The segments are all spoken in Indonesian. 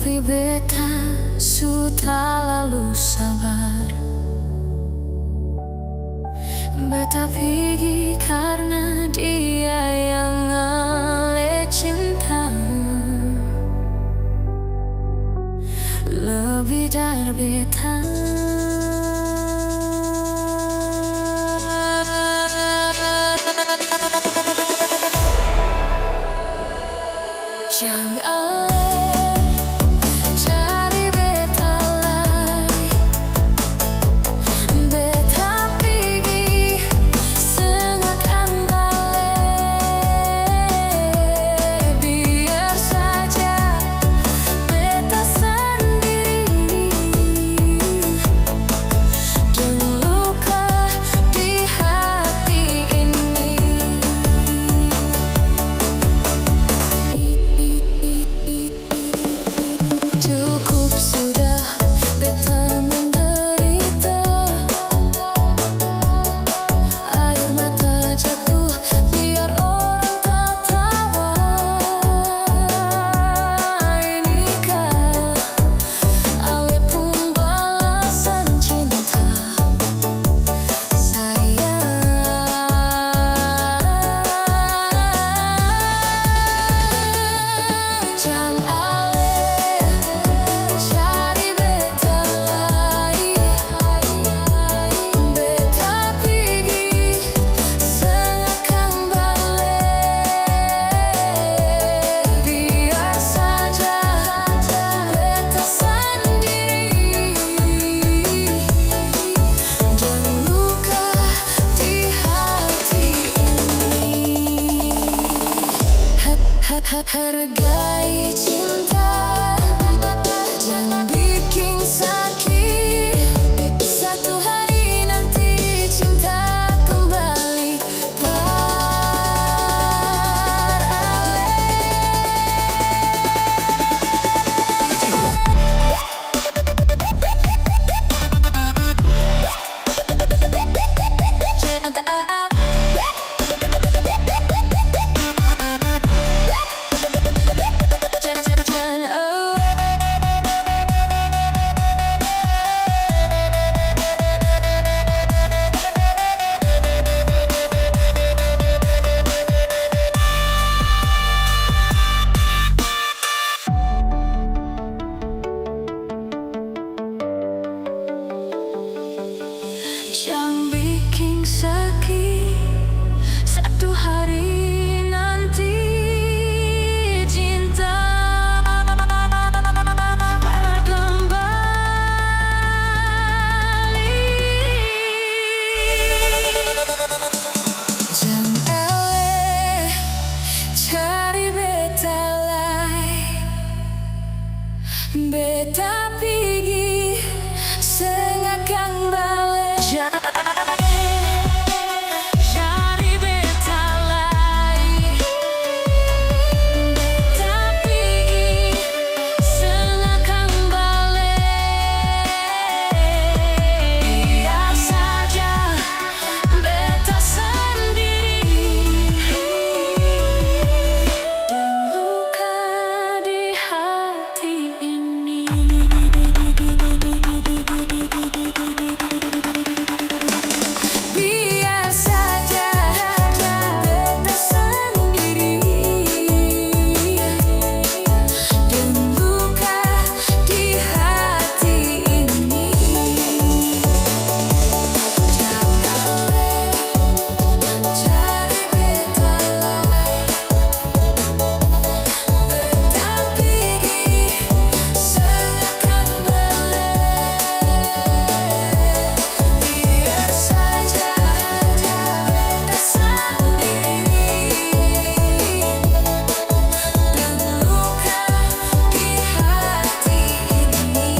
Tapi beta sudah lalu sabar. Beta pergi karena dia yang ale cinta lebih dari beta. Jangan cari beta lagi, beta pergi sengakan balik. Biar saja beta sendiri dan luka di hati ini. Cukup sudah beta menderita, air mata jatuh biar orang tertawa. Inikah ale pun balasan cinta sayang. Jangan ale cari beta lagi, beta pergi sengakan balik. Biar saja beta sendiri dan luka di hati ini. Hargai cinta, jangan bikin sakit. Satu hari nanti cinta kembali jangan bikin sakit. Satu hari nanti cinta kembali. Jangan ale cari beta lagi, beta pergi sengakan balik. Cari beta lagi, beta pergi sengakan balik. Biar saja beta sendiri dan luka di hati ini. Biar saja beta sendiri dan luka di hati ini. Jangan cari beta lagi, beta pergi sengakan balik. Biar saja beta sendiri dan luka di hati ini.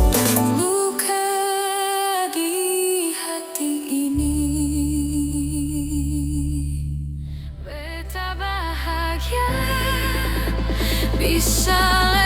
Dan luka di hati ini. Beta bahagia bisa